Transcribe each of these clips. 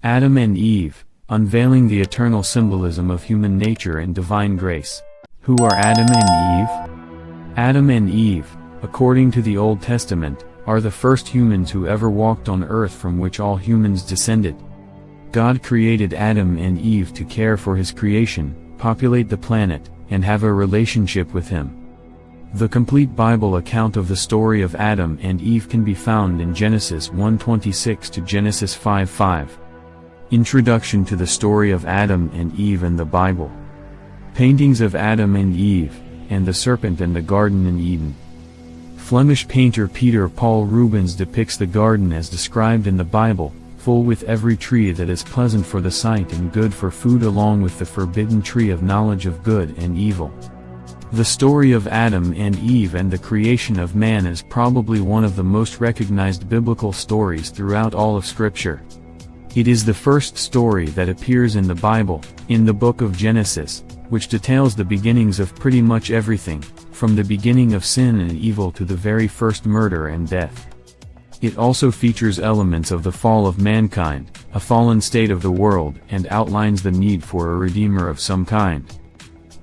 Adam and Eve, unveiling the eternal symbolism of human nature and divine grace. Who are Adam and Eve? Adam and Eve, according to the Old Testament, are the first humans who ever walked on earth from which all humans descended. God created Adam and Eve to care for his creation, populate the planet, and have a relationship with him. The complete Bible account of the story of Adam and Eve can be found in Genesis 1:26 to Genesis 5:5. Introduction to the story of Adam and Eve in the Bible. Paintings of Adam and Eve, and the serpent and the garden in Eden. Flemish painter Peter Paul Rubens depicts the garden as described in the Bible, full with every tree that is pleasant for the sight and good for food, along with the forbidden tree of knowledge of good and evil. The story of Adam and Eve and the creation of man is probably one of the most recognized biblical stories throughout all of Scripture. It is the first story that appears in the Bible, in the book of Genesis, which details the beginnings of pretty much everything, from the beginning of sin and evil to the very first murder and death. It also features elements of the fall of mankind, a fallen state of the world, and outlines the need for a redeemer of some kind.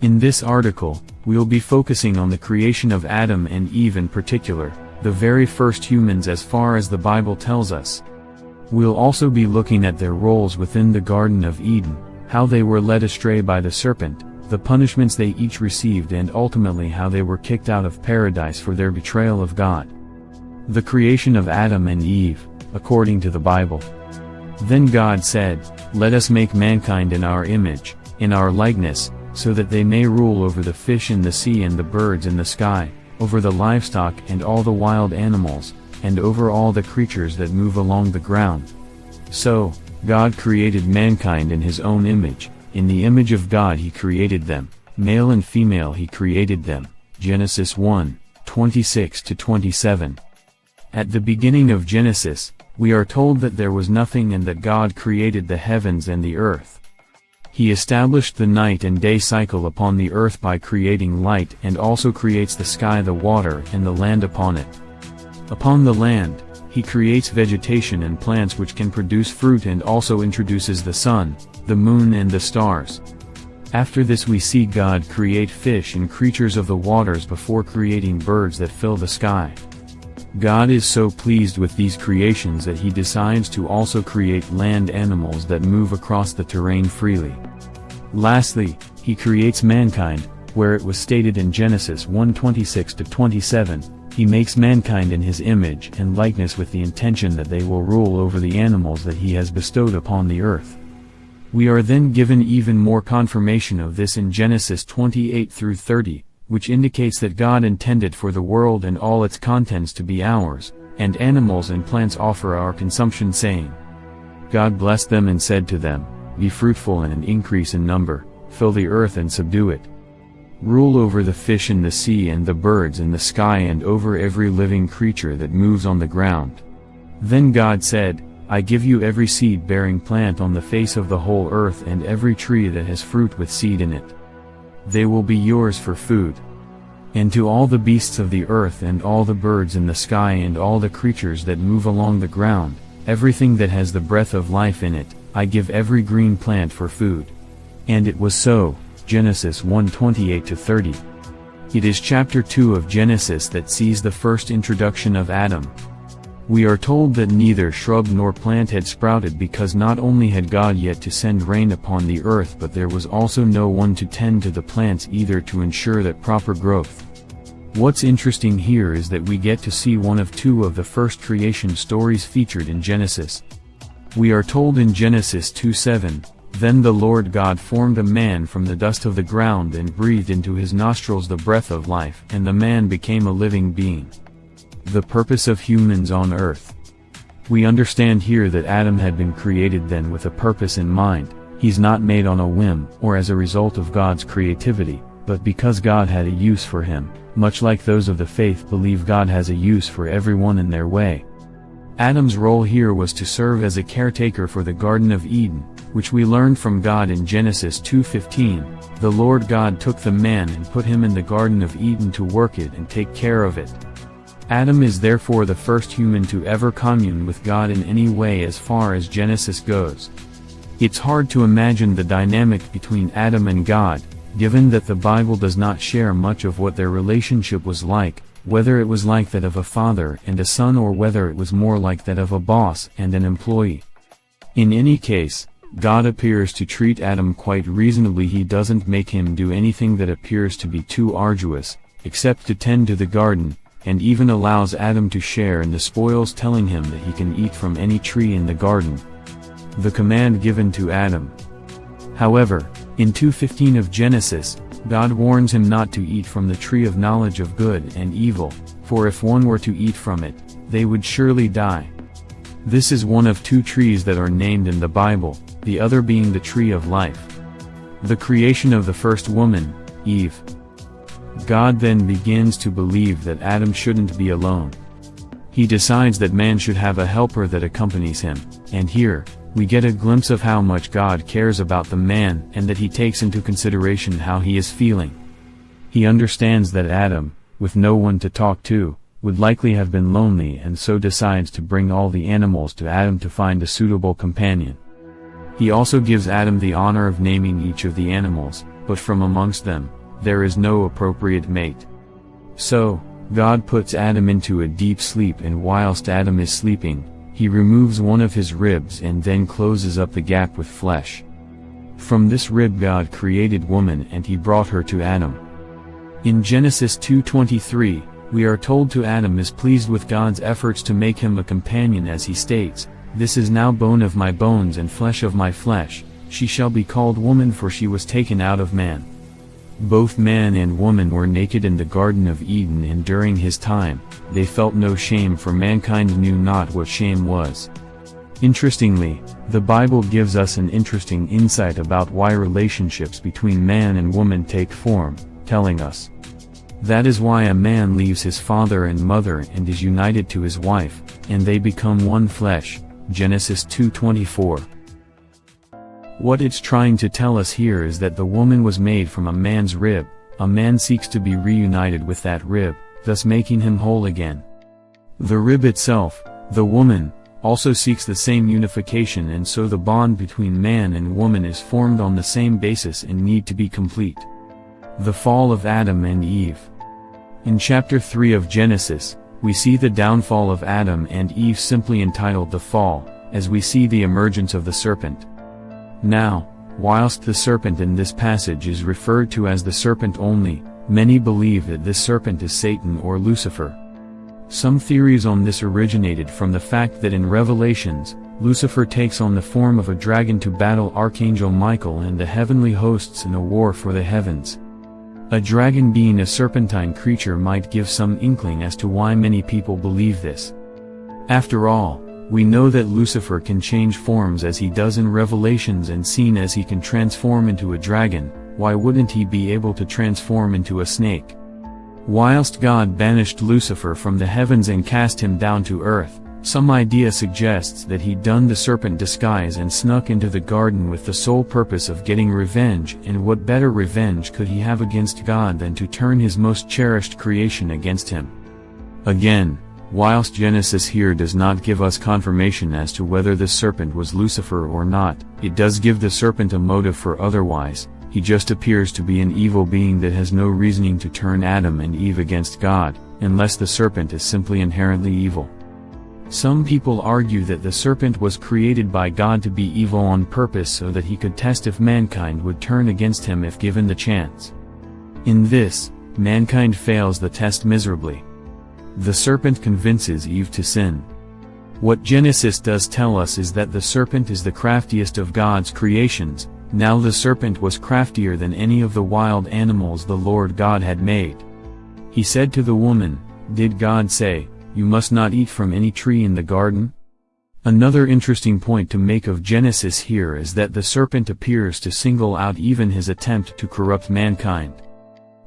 In this article, we'll be focusing on the creation of Adam and Eve in particular, the very first humans as far as the Bible tells us. We'll also be looking at their roles within the Garden of Eden, how they were led astray by the serpent, the punishments they each received, and ultimately how they were kicked out of paradise for their betrayal of God. The creation of Adam and Eve, according to the Bible. Then God said, "Let us make mankind in our image, in our likeness, so that they may rule over the fish in the sea and the birds in the sky, over the livestock and all the wild animals, and over all the creatures that move along the ground." So, God created mankind in his own image, in the image of God he created them, male and female he created them, Genesis 1:26 to 27. At the beginning of Genesis, we are told that there was nothing and that God created the heavens and the earth. He established the night and day cycle upon the earth by creating light, and also creates the sky, the water, and the land upon it. Upon the land, he creates vegetation and plants which can produce fruit, and also introduces the sun, the moon, and the stars. After this we see God create fish and creatures of the waters before creating birds that fill the sky. God is so pleased with these creations that he decides to also create land animals that move across the terrain freely. Lastly, he creates mankind, where it was stated in Genesis 1:26 to 27, he makes mankind in his image and likeness with the intention that they will rule over the animals that he has bestowed upon the earth. We are then given even more confirmation of this in Genesis 28 through 30, which indicates that God intended for the world and all its contents to be ours, and animals and plants offer our consumption, saying, "God blessed them and said to them, Be fruitful and increase in number, fill the earth and subdue it. Rule over the fish in the sea and the birds in the sky and over every living creature that moves on the ground." Then God said, "I give you every seed-bearing plant on the face of the whole earth and every tree that has fruit with seed in it. They will be yours for food. And to all the beasts of the earth and all the birds in the sky and all the creatures that move along the ground, everything that has the breath of life in it, I give every green plant for food." And it was so, Genesis 1:28 to 30. It is chapter 2 of Genesis that sees the first introduction of Adam. We are told that neither shrub nor plant had sprouted because not only had God yet to send rain upon the earth, but there was also no one to tend to the plants either to ensure that proper growth. What's interesting here is that we get to see one of two of the first creation stories featured in Genesis. We are told in Genesis 2:7, "Then the Lord God formed a man from the dust of the ground and breathed into his nostrils the breath of life, and the man became a living being." The purpose of humans on earth. We understand here that Adam had been created then with a purpose in mind. He's not made on a whim or as a result of God's creativity, but because God had a use for him, much like those of the faith believe God has a use for everyone in their way. Adam's role here was to serve as a caretaker for the Garden of Eden, which we learned from God in Genesis 2:15, "The Lord God took the man and put him in the Garden of Eden to work it and take care of it." Adam is therefore the first human to ever commune with God in any way as far as Genesis goes. It's hard to imagine the dynamic between Adam and God, given that the Bible does not share much of what their relationship was like, whether it was like that of a father and a son or whether it was more like that of a boss and an employee. In any case, God appears to treat Adam quite reasonably. He doesn't make him do anything that appears to be too arduous, except to tend to the garden, and even allows Adam to share in the spoils, telling him that he can eat from any tree in the garden. The command given to Adam. However, in 2:15 of Genesis, God warns him not to eat from the tree of knowledge of good and evil, for if one were to eat from it, they would surely die. This is one of two trees that are named in the Bible, the other being the tree of life. The creation of the first woman, Eve. God then begins to believe that Adam shouldn't be alone. He decides that man should have a helper that accompanies him, and here, we get a glimpse of how much God cares about the man and that he takes into consideration how he is feeling. He understands that Adam, with no one to talk to, would likely have been lonely, and so decides to bring all the animals to Adam to find a suitable companion. He also gives Adam the honor of naming each of the animals, but from amongst them, there is no appropriate mate. So, God puts Adam into a deep sleep, and whilst Adam is sleeping, he removes one of his ribs and then closes up the gap with flesh. From this rib God created woman, and he brought her to Adam. In Genesis 2:23, we are told to Adam is pleased with God's efforts to make him a companion, as he states, "This is now bone of my bones and flesh of my flesh, she shall be called woman, for she was taken out of man." Both man and woman were naked in the Garden of Eden, and during his time, they felt no shame, for mankind knew not what shame was. Interestingly, the Bible gives us an interesting insight about why relationships between man and woman take form, telling us, "That is why a man leaves his father and mother and is united to his wife, and they become one flesh." Genesis 2:24. What it's trying to tell us here is that the woman was made from a man's rib. A man seeks to be reunited with that rib, thus making him whole again. The rib itself, the woman, also seeks the same unification, and so the bond between man and woman is formed on the same basis and need to be complete. The fall of Adam and Eve. In chapter 3 of Genesis, we see the downfall of Adam and Eve, simply entitled "The Fall," as we see the emergence of the serpent. Now, whilst the serpent in this passage is referred to as the serpent only, many believe that this serpent is Satan or Lucifer. Some theories on this originated from the fact that in Revelations, Lucifer takes on the form of a dragon to battle Archangel Michael and the heavenly hosts in a war for the heavens. A dragon being a serpentine creature might give some inkling as to why many people believe this. After all, we know that Lucifer can change forms as he does in Revelations, and seen as he can transform into a dragon, why wouldn't he be able to transform into a snake? Whilst God banished Lucifer from the heavens and cast him down to earth, some idea suggests that he donned the serpent disguise and snuck into the garden with the sole purpose of getting revenge, and what better revenge could he have against God than to turn his most cherished creation against him? Again, whilst Genesis here does not give us confirmation as to whether this serpent was Lucifer or not, it does give the serpent a motive for otherwise. He just appears to be an evil being that has no reasoning to turn Adam and Eve against God, unless the serpent is simply inherently evil. Some people argue that the serpent was created by God to be evil on purpose so that he could test if mankind would turn against him if given the chance. In this, mankind fails the test miserably. The serpent convinces Eve to sin. What Genesis does tell us is that the serpent is the craftiest of God's creations. Now the serpent was craftier than any of the wild animals the Lord God had made. He said to the woman, "Did God say, 'You must not eat from any tree in the garden'?" Another interesting point to make of Genesis here is that the serpent appears to single out even his attempt to corrupt mankind.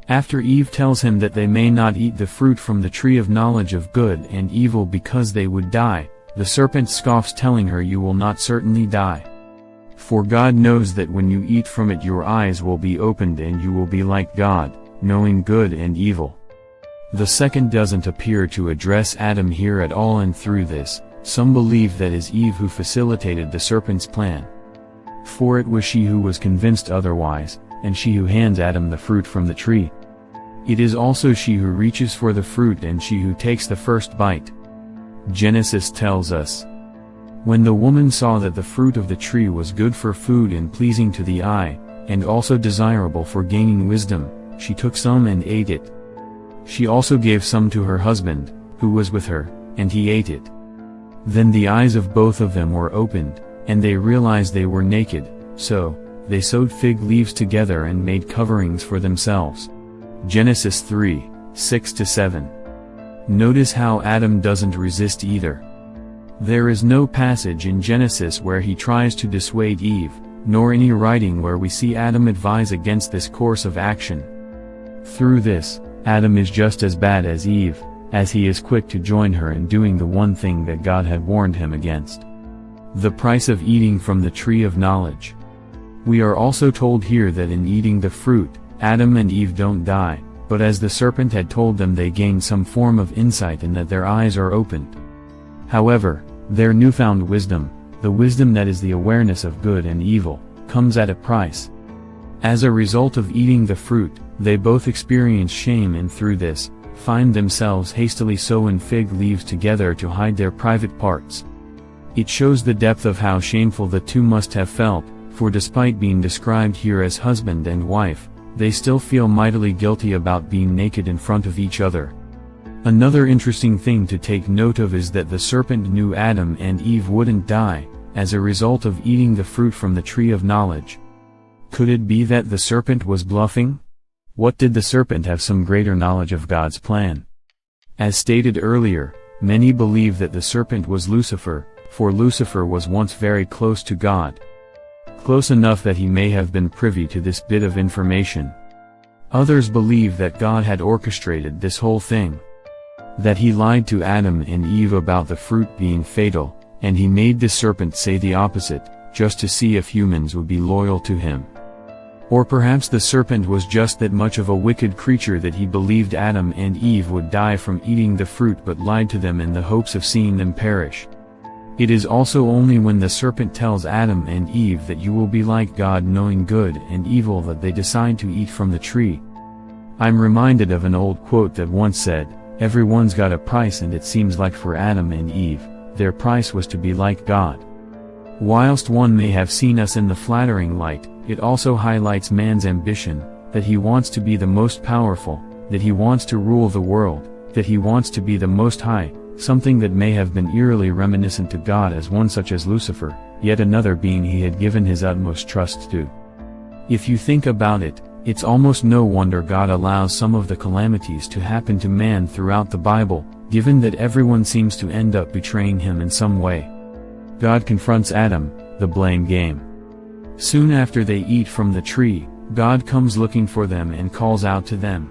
After Eve tells him that they may not eat the fruit from the tree of knowledge of good and evil because they would die, the serpent scoffs, telling her, "You will not certainly die. For God knows that when you eat from it your eyes will be opened and you will be like God, knowing good and evil." The second doesn't appear to address Adam here at all, and through this, some believe that is Eve who facilitated the serpent's plan. For it was she who was convinced otherwise, and she who hands Adam the fruit from the tree. It is also she who reaches for the fruit and she who takes the first bite. Genesis tells us, "When the woman saw that the fruit of the tree was good for food and pleasing to the eye, and also desirable for gaining wisdom, she took some and ate it. She also gave some to her husband, who was with her, and he ate it. Then the eyes of both of them were opened, and they realized they were naked, so they sewed fig leaves together and made coverings for themselves." Genesis 3:6-7. Notice how Adam doesn't resist either. There is no passage in Genesis where he tries to dissuade Eve, nor any writing where we see Adam advise against this course of action. Through this, Adam is just as bad as Eve, as he is quick to join her in doing the one thing that God had warned him against. The price of eating from the tree of knowledge. We are also told here that in eating the fruit, Adam and Eve don't die, but as the serpent had told them, they gain some form of insight in that their eyes are opened. However, their newfound wisdom, the wisdom that is the awareness of good and evil, comes at a price. As a result of eating the fruit, they both experience shame, and through this, find themselves hastily sewing fig leaves together to hide their private parts. It shows the depth of how shameful the two must have felt, for despite being described here as husband and wife, they still feel mightily guilty about being naked in front of each other. Another interesting thing to take note of is that the serpent knew Adam and Eve wouldn't die, as a result of eating the fruit from the tree of knowledge. Could it be that the serpent was bluffing? What, did the serpent have some greater knowledge of God's plan? As stated earlier, many believe that the serpent was Lucifer, for Lucifer was once very close to God. Close enough that he may have been privy to this bit of information. Others believe that God had orchestrated this whole thing. That he lied to Adam and Eve about the fruit being fatal, and he made the serpent say the opposite, just to see if humans would be loyal to him. Or perhaps the serpent was just that much of a wicked creature that he believed Adam and Eve would die from eating the fruit, but lied to them in the hopes of seeing them perish. It is also only when the serpent tells Adam and Eve that you will be like God, knowing good and evil, that they decide to eat from the tree. I'm reminded of an old quote that once said, "Everyone's got a price," and it seems like for Adam and Eve, their price was to be like God. Whilst one may have seen us in the flattering light, it also highlights man's ambition, that he wants to be the most powerful, that he wants to rule the world, that he wants to be the most high, something that may have been eerily reminiscent to God as one such as Lucifer, yet another being he had given his utmost trust to. If you think about it, it's almost no wonder God allows some of the calamities to happen to man throughout the Bible, given that everyone seems to end up betraying him in some way. God confronts Adam, the blame game. Soon after they eat from the tree, God comes looking for them and calls out to them.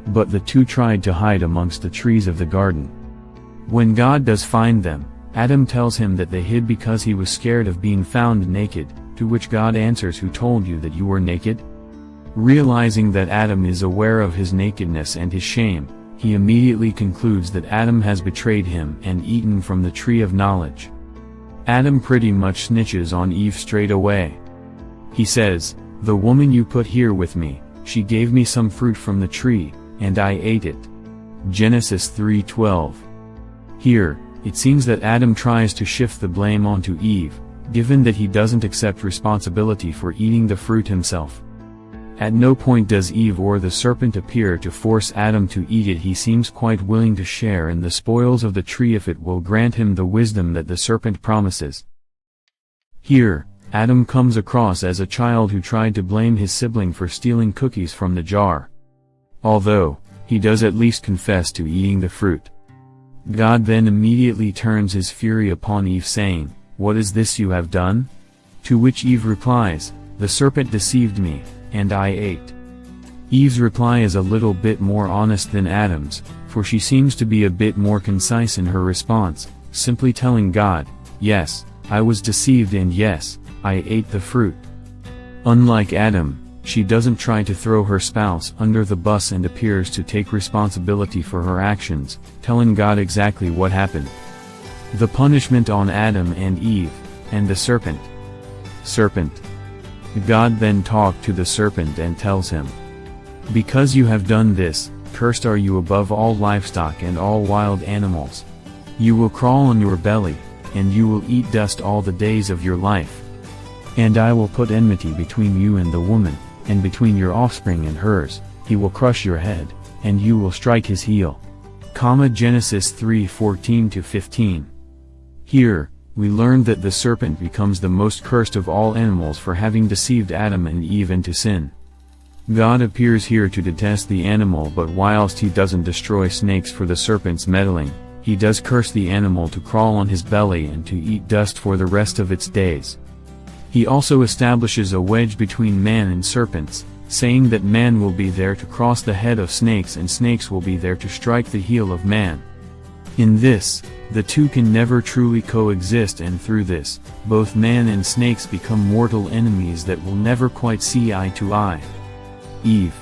But the two tried to hide amongst the trees of the garden. When God does find them, Adam tells him that they hid because he was scared of being found naked, to which God answers, "Who told you that you were naked?" Realizing that Adam is aware of his nakedness and his shame, he immediately concludes that Adam has betrayed him and eaten from the tree of knowledge. Adam pretty much snitches on Eve straight away. He says, "The woman you put here with me, she gave me some fruit from the tree, and I ate it." Genesis 3:12. Here, it seems that Adam tries to shift the blame onto Eve, given that he doesn't accept responsibility for eating the fruit himself. At no point does Eve or the serpent appear to force Adam to eat it. He seems quite willing to share in the spoils of the tree if it will grant him the wisdom that the serpent promises. Here, Adam comes across as a child who tried to blame his sibling for stealing cookies from the jar. Although, he does at least confess to eating the fruit. God then immediately turns his fury upon Eve, saying, "What is this you have done?" To which Eve replies, "The serpent deceived me, and I ate." Eve's reply is a little bit more honest than Adam's, for she seems to be a bit more concise in her response, simply telling God, "Yes, I was deceived, and yes, I ate the fruit." Unlike Adam, She doesn't try to throw her spouse under the bus and appears to take responsibility for her actions, telling God exactly what happened. The punishment on Adam and Eve, and the serpent. Serpent. God then talked to the serpent and tells him, "Because you have done this, cursed are you above all livestock and all wild animals. You will crawl on your belly, and you will eat dust all the days of your life. And I will put enmity between you and the woman, and between your offspring and hers. He will crush your head, and you will strike his heel." Genesis 3:14-15. Here, we learn that the serpent becomes the most cursed of all animals for having deceived Adam and Eve into sin. God appears here to detest the animal, but whilst he doesn't destroy snakes for the serpent's meddling, he does curse the animal to crawl on his belly and to eat dust for the rest of its days. He also establishes a wedge between man and serpents, saying that man will be there to cross the head of snakes and snakes will be there to strike the heel of man. In this, the two can never truly coexist, and through this, both man and snakes become mortal enemies that will never quite see eye to eye. Eve.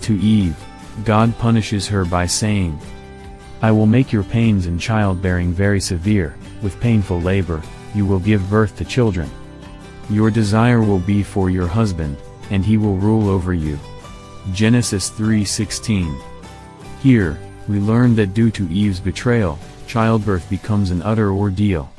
To Eve, God punishes her by saying, "I will make your pains in childbearing very severe, with painful labor, you will give birth to children. Your desire will be for your husband, and he will rule over you." Genesis 3:16. Here, we learn that due to Eve's betrayal, childbirth becomes an utter ordeal.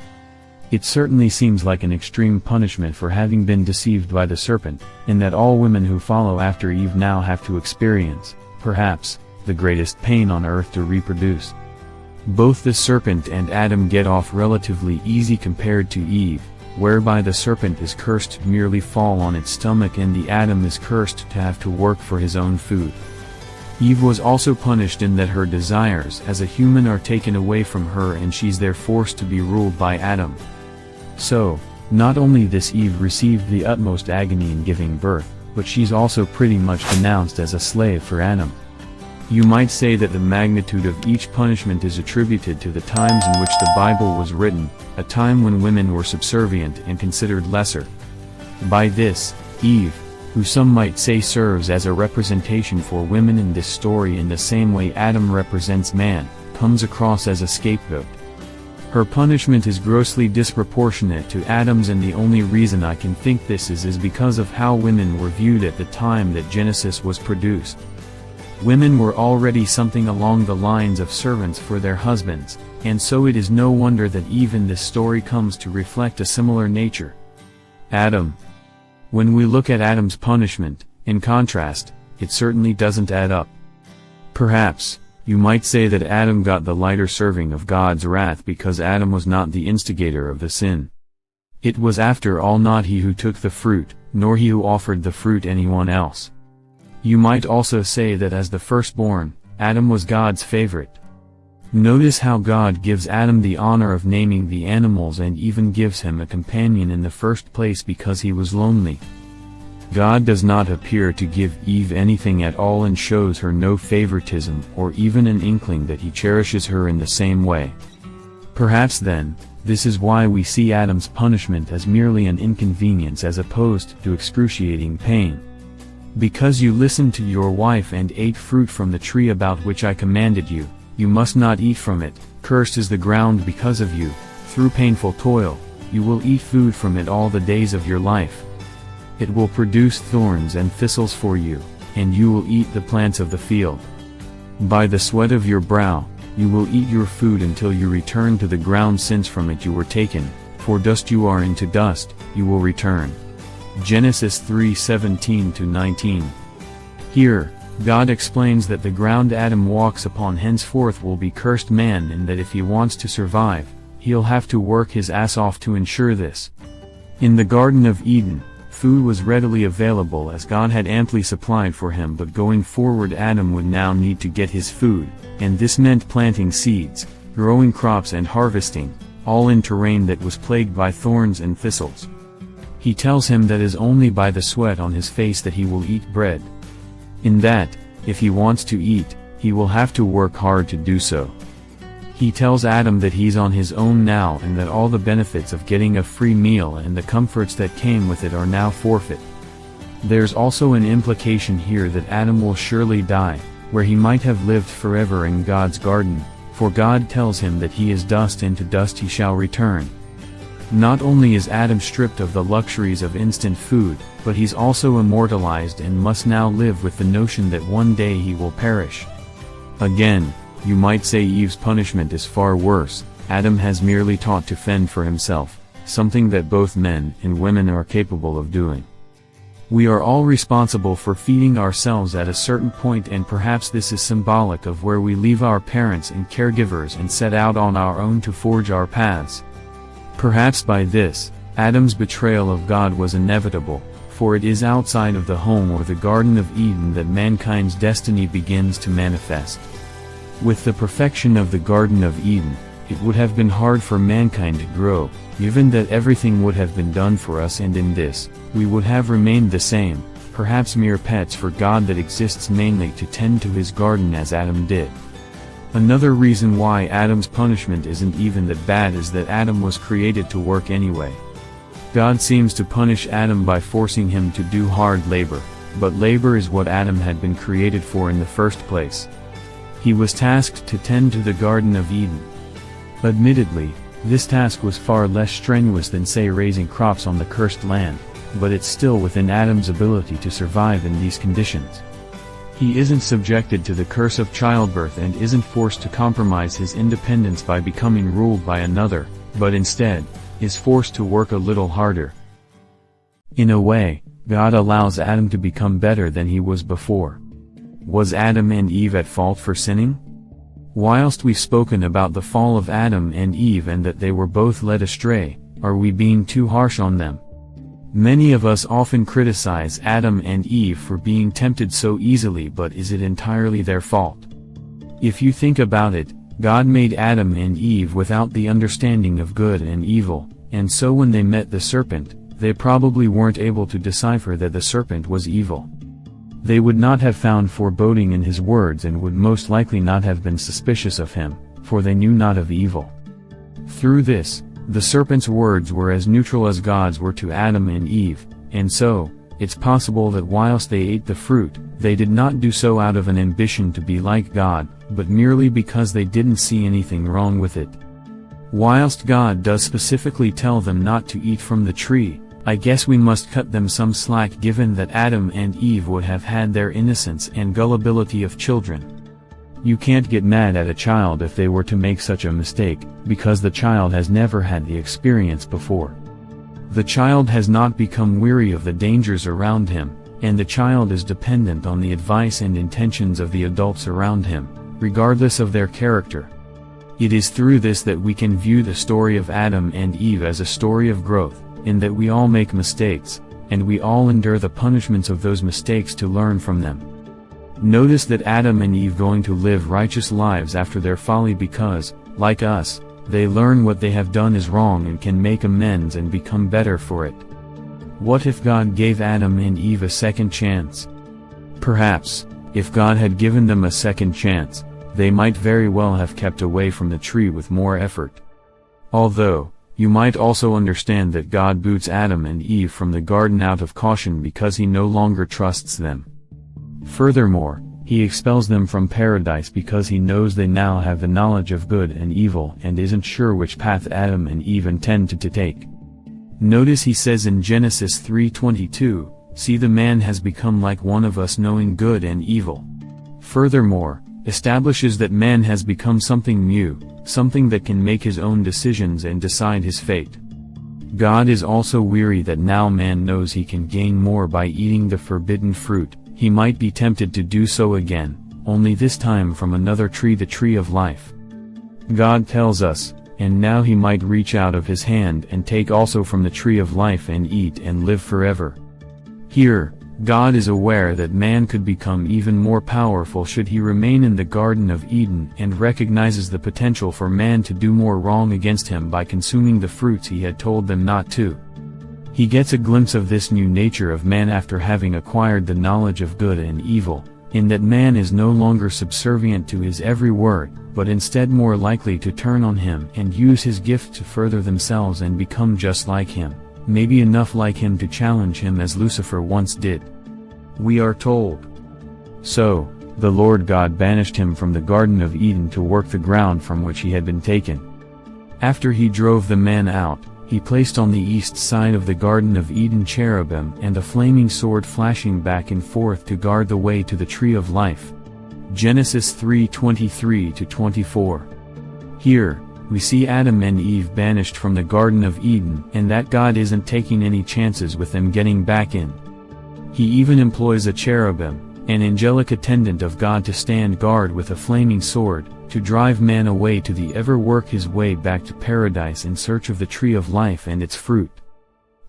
It certainly seems like an extreme punishment for having been deceived by the serpent, and that all women who follow after Eve now have to experience, perhaps, the greatest pain on earth to reproduce. Both the serpent and Adam get off relatively easy compared to Eve, whereby the serpent is cursed to merely fall on its stomach and the Adam is cursed to have to work for his own food. Eve was also punished in that her desires as a human are taken away from her and she's there forced to be ruled by Adam. So, not only this Eve received the utmost agony in giving birth, but she's also pretty much denounced as a slave for Adam. You might say that the magnitude of each punishment is attributed to the times in which the Bible was written, a time when women were subservient and considered lesser. By this, Eve, who some might say serves as a representation for women in this story in the same way Adam represents man, comes across as a scapegoat. Her punishment is grossly disproportionate to Adam's, and the only reason I can think this is because of how women were viewed at the time that Genesis was produced. Women were already something along the lines of servants for their husbands, and so it is no wonder that even this story comes to reflect a similar nature. Adam. When we look at Adam's punishment, in contrast, it certainly doesn't add up. Perhaps, you might say that Adam got the lighter serving of God's wrath because Adam was not the instigator of the sin. It was after all not he who took the fruit, nor he who offered the fruit anyone else. You might also say that as the firstborn, Adam was God's favorite. Notice how God gives Adam the honor of naming the animals and even gives him a companion in the first place because he was lonely. God does not appear to give Eve anything at all and shows her no favoritism or even an inkling that he cherishes her in the same way. Perhaps then, this is why we see Adam's punishment as merely an inconvenience as opposed to excruciating pain. Because you listened to your wife and ate fruit from the tree about which I commanded you, you must not eat from it, cursed is the ground because of you, through painful toil, you will eat food from it all the days of your life. It will produce thorns and thistles for you, and you will eat the plants of the field. By the sweat of your brow, you will eat your food until you return to the ground, since from it you were taken, for dust you are, and to dust you will return. Genesis 3:17-19. Here, God explains that the ground Adam walks upon henceforth will be cursed man, and that if he wants to survive, he'll have to work his ass off to ensure this. In the Garden of Eden, food was readily available as God had amply supplied for him, but going forward Adam would now need to get his food, and this meant planting seeds, growing crops and harvesting, all in terrain that was plagued by thorns and thistles. He tells him that it is only by the sweat on his face that he will eat bread. In that, if he wants to eat, he will have to work hard to do so. He tells Adam that he's on his own now and that all the benefits of getting a free meal and the comforts that came with it are now forfeit. There's also an implication here that Adam will surely die, where he might have lived forever in God's garden, for God tells him that he is dust and to dust he shall return. Not only is Adam stripped of the luxuries of instant food, but he's also immortalized and must now live with the notion that one day he will perish. Again, you might say Eve's punishment is far worse. Adam has merely taught to fend for himself, something that both men and women are capable of doing. We are all responsible for feeding ourselves at a certain point, and perhaps this is symbolic of where we leave our parents and caregivers and set out on our own to forge our paths. Perhaps by this, Adam's betrayal of God was inevitable, for it is outside of the home or the Garden of Eden that mankind's destiny begins to manifest. With the perfection of the Garden of Eden, it would have been hard for mankind to grow, given that everything would have been done for us, and in this, we would have remained the same, perhaps mere pets for God that exists mainly to tend to his garden as Adam did. Another reason why Adam's punishment isn't even that bad is that Adam was created to work anyway. God seems to punish Adam by forcing him to do hard labor, but labor is what Adam had been created for in the first place. He was tasked to tend to the Garden of Eden. Admittedly, this task was far less strenuous than, say, raising crops on the cursed land, but it's still within Adam's ability to survive in these conditions. He isn't subjected to the curse of childbirth and isn't forced to compromise his independence by becoming ruled by another, but instead, is forced to work a little harder. In a way, God allows Adam to become better than he was before. Was Adam and Eve at fault for sinning? Whilst we've spoken about the fall of Adam and Eve and that they were both led astray, are we being too harsh on them? Many of us often criticize Adam and Eve for being tempted so easily, but is it entirely their fault? If you think about it, God made Adam and Eve without the understanding of good and evil, and so when they met the serpent, they probably weren't able to decipher that the serpent was evil. They would not have found foreboding in his words and would most likely not have been suspicious of him, for they knew not of evil. Through this, the serpent's words were as neutral as God's were to Adam and Eve, and so, it's possible that whilst they ate the fruit, they did not do so out of an ambition to be like God, but merely because they didn't see anything wrong with it. Whilst God does specifically tell them not to eat from the tree, I guess we must cut them some slack given that Adam and Eve would have had their innocence and gullibility of children. You can't get mad at a child if they were to make such a mistake, because the child has never had the experience before. The child has not become weary of the dangers around him, and the child is dependent on the advice and intentions of the adults around him, regardless of their character. It is through this that we can view the story of Adam and Eve as a story of growth, in that we all make mistakes, and we all endure the punishments of those mistakes to learn from them. Notice that Adam and Eve going to live righteous lives after their folly because, like us, they learn what they have done is wrong and can make amends and become better for it. What if God gave Adam and Eve a second chance? Perhaps, if God had given them a second chance, they might very well have kept away from the tree with more effort. Although, you might also understand that God boots Adam and Eve from the garden out of caution because he no longer trusts them. Furthermore, he expels them from paradise because he knows they now have the knowledge of good and evil and isn't sure which path Adam and Eve intended to take. Notice he says in Genesis 3:22, "See, the man has become like one of us, knowing good and evil." Furthermore, establishes that man has become something new, something that can make his own decisions and decide his fate. God is also weary that now man knows he can gain more by eating the forbidden fruit. He might be tempted to do so again, only this time from another tree, the tree of life. God tells us, and now he might reach out of his hand and take also from the tree of life and eat and live forever. Here, God is aware that man could become even more powerful should he remain in the Garden of Eden, and recognizes the potential for man to do more wrong against him by consuming the fruits he had told them not to. He gets a glimpse of this new nature of man after having acquired the knowledge of good and evil, in that man is no longer subservient to his every word, but instead more likely to turn on him and use his gift to further themselves and become just like him, maybe enough like him to challenge him as Lucifer once did. We are told, "So, the Lord God banished him from the Garden of Eden to work the ground from which he had been taken. After he drove the man out, he placed on the east side of the Garden of Eden cherubim and a flaming sword flashing back and forth to guard the way to the tree of life." Genesis 3:23-24. Here, we see Adam and Eve banished from the Garden of Eden, and that God isn't taking any chances with them getting back in. He even employs a cherubim, an angelic attendant of God, to stand guard with a flaming sword, to drive man away to the ever work his way back to paradise in search of the tree of life and its fruit.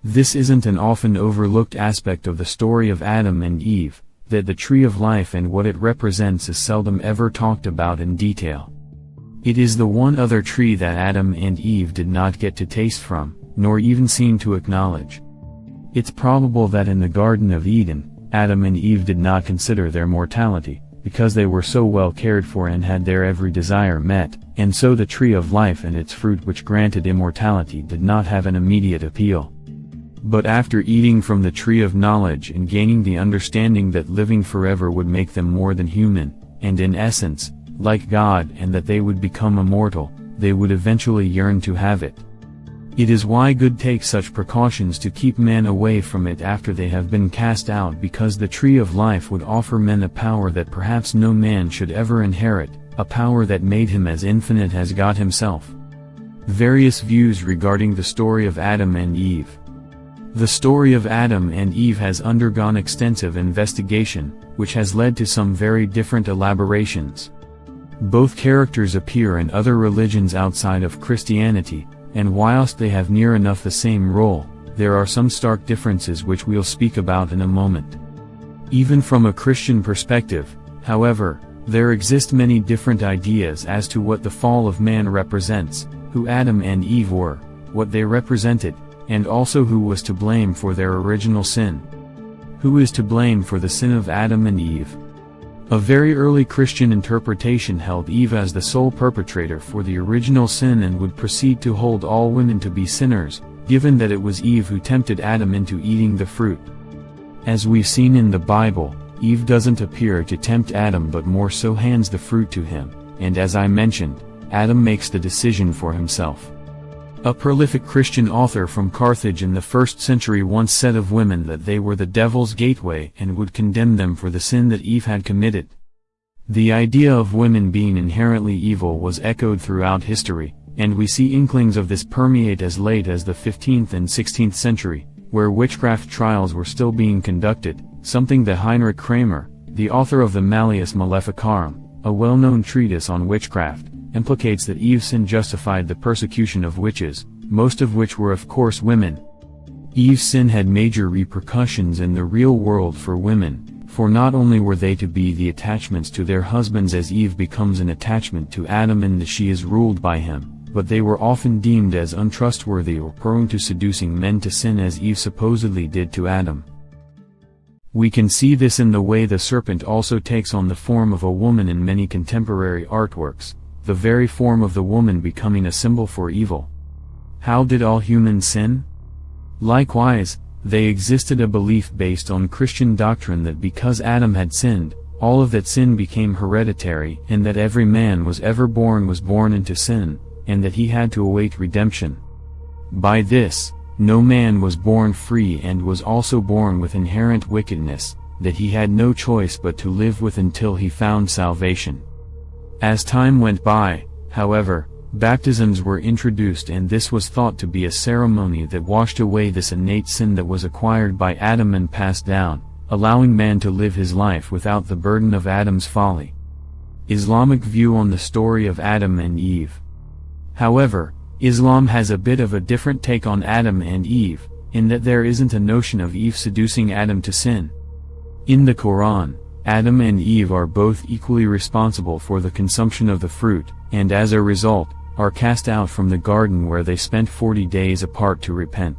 This isn't an often overlooked aspect of the story of Adam and Eve, that the tree of life and what it represents is seldom ever talked about in detail. It is the one other tree that Adam and Eve did not get to taste from, nor even seem to acknowledge. It's probable that in the Garden of Eden, Adam and Eve did not consider their mortality, because they were so well cared for and had their every desire met, and so the tree of life and its fruit, which granted immortality, did not have an immediate appeal. But after eating from the tree of knowledge and gaining the understanding that living forever would make them more than human, and in essence, like God, and that they would become immortal, they would eventually yearn to have it. It is why God takes such precautions to keep man away from it after they have been cast out, because the tree of life would offer men a power that perhaps no man should ever inherit, a power that made him as infinite as God himself. Various views regarding the story of Adam and Eve. The story of Adam and Eve has undergone extensive investigation, which has led to some very different elaborations. Both characters appear in other religions outside of Christianity, and whilst they have near enough the same role, there are some stark differences which we'll speak about in a moment. Even from a Christian perspective, however, there exist many different ideas as to what the fall of man represents, who Adam and Eve were, what they represented, and also who was to blame for their original sin. Who is to blame for the sin of Adam and Eve? A very early Christian interpretation held Eve as the sole perpetrator for the original sin and would proceed to hold all women to be sinners, given that it was Eve who tempted Adam into eating the fruit. As we've seen in the Bible, Eve doesn't appear to tempt Adam but more so hands the fruit to him, and as I mentioned, Adam makes the decision for himself. A prolific Christian author from Carthage in the 1st century once said of women that they were the devil's gateway and would condemn them for the sin that Eve had committed. The idea of women being inherently evil was echoed throughout history, and we see inklings of this permeate as late as the 15th and 16th century, where witchcraft trials were still being conducted, something that Heinrich Kramer, the author of the Malleus Maleficarum, a well-known treatise on witchcraft, implicates that Eve's sin justified the persecution of witches, most of which were of course women. Eve's sin had major repercussions in the real world for women, for not only were they to be the attachments to their husbands as Eve becomes an attachment to Adam in that she is ruled by him, but they were often deemed as untrustworthy or prone to seducing men to sin as Eve supposedly did to Adam. We can see this in the way the serpent also takes on the form of a woman in many contemporary artworks, the very form of the woman becoming a symbol for evil. How did all humans sin? Likewise, they existed a belief based on Christian doctrine that because Adam had sinned, all of that sin became hereditary, and that every man was born into sin, and that he had to await redemption. By this, no man was born free and was also born with inherent wickedness, that he had no choice but to live with until he found salvation. As time went by, however, baptisms were introduced, and this was thought to be a ceremony that washed away this innate sin that was acquired by Adam and passed down, allowing man to live his life without the burden of Adam's folly. Islamic view on the story of Adam and Eve. However, Islam has a bit of a different take on Adam and Eve, in that there isn't a notion of Eve seducing Adam to sin. In the Quran, Adam and Eve are both equally responsible for the consumption of the fruit, and as a result, are cast out from the garden where they spent 40 days apart to repent.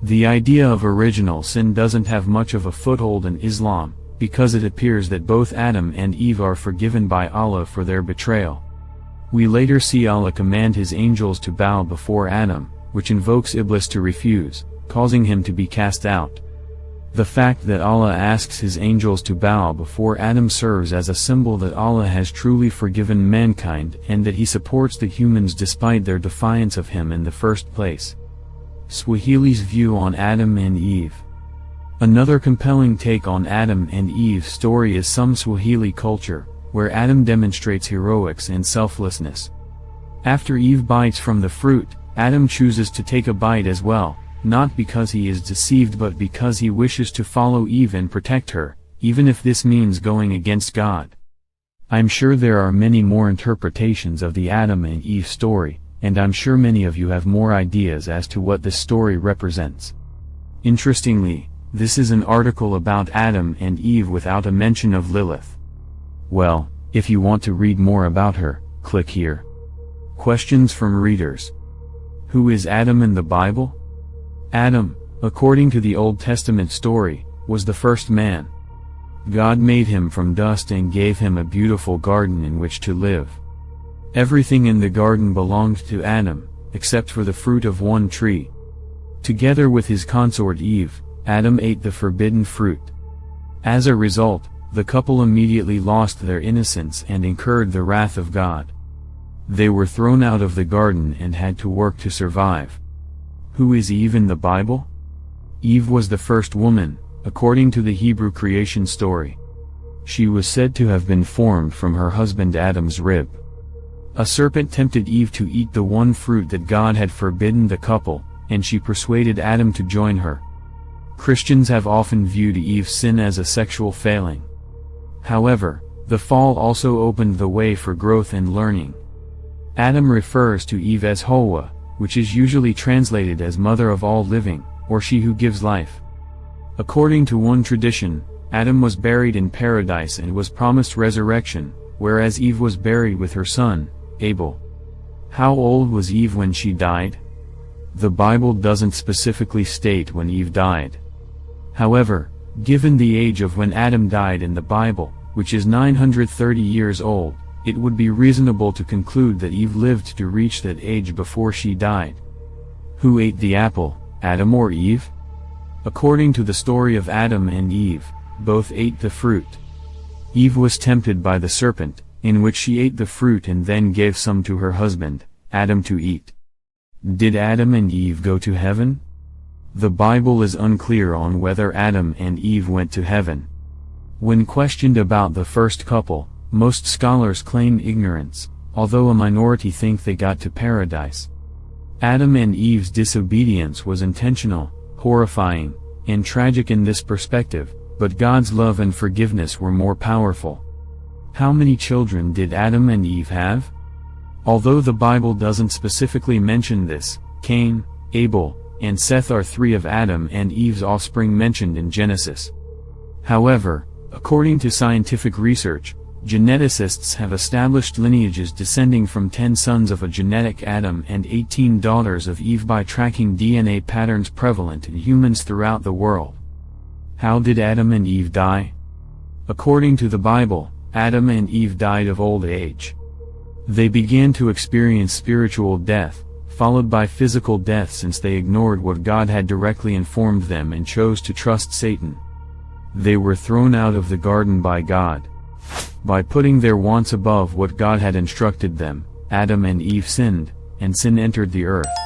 The idea of original sin doesn't have much of a foothold in Islam, because it appears that both Adam and Eve are forgiven by Allah for their betrayal. We later see Allah command his angels to bow before Adam, which invokes Iblis to refuse, causing him to be cast out. The fact that Allah asks his angels to bow before Adam serves as a symbol that Allah has truly forgiven mankind and that he supports the humans despite their defiance of him in the first place. Swahili's view on Adam and Eve. Another compelling take on Adam and Eve's story is some Swahili culture, where Adam demonstrates heroics and selflessness. After Eve bites from the fruit, Adam chooses to take a bite as well, not because he is deceived but because he wishes to follow Eve and protect her, even if this means going against God. I'm sure there are many more interpretations of the Adam and Eve story, and I'm sure many of you have more ideas as to what this story represents. Interestingly, this is an article about Adam and Eve without a mention of Lilith. Well, if you want to read more about her, click here. Questions from readers. Who is Adam in the Bible? Adam, according to the Old Testament story, was the first man. God made him from dust and gave him a beautiful garden in which to live. Everything in the garden belonged to Adam, except for the fruit of one tree. Together with his consort Eve, Adam ate the forbidden fruit. As a result, the couple immediately lost their innocence and incurred the wrath of God. They were thrown out of the garden and had to work to survive. Who is Eve in the Bible? Eve was the first woman, according to the Hebrew creation story. She was said to have been formed from her husband Adam's rib. A serpent tempted Eve to eat the one fruit that God had forbidden the couple, and she persuaded Adam to join her. Christians have often viewed Eve's sin as a sexual failing. However, the fall also opened the way for growth and learning. Adam refers to Eve as Hawa, which is usually translated as mother of all living, or she who gives life. According to one tradition, Adam was buried in paradise and was promised resurrection, whereas Eve was buried with her son, Abel. How old was Eve when she died? The Bible doesn't specifically state when Eve died. However, given the age of when Adam died in the Bible, which is 930 years old, it would be reasonable to conclude that Eve lived to reach that age before she died. Who ate the apple, Adam or Eve? According to the story of Adam and Eve, both ate the fruit. Eve was tempted by the serpent, in which she ate the fruit and then gave some to her husband, Adam, to eat. Did Adam and Eve go to heaven? The Bible is unclear on whether Adam and Eve went to heaven. When questioned about the first couple, most scholars claim ignorance, although a minority think they got to paradise. Adam and Eve's disobedience was intentional, horrifying, and tragic in this perspective, but God's love and forgiveness were more powerful. How many children did Adam and Eve have? Although the Bible doesn't specifically mention this, Cain, Abel, and Seth are three of Adam and Eve's offspring mentioned in Genesis. However, according to scientific research, geneticists have established lineages descending from 10 sons of a genetic Adam and 18 daughters of Eve by tracking DNA patterns prevalent in humans throughout the world. How did Adam and Eve die? According to the Bible, Adam and Eve died of old age. They began to experience spiritual death, followed by physical death since they ignored what God had directly informed them and chose to trust Satan. They were thrown out of the garden by God. By putting their wants above what God had instructed them, Adam and Eve sinned, and sin entered the earth.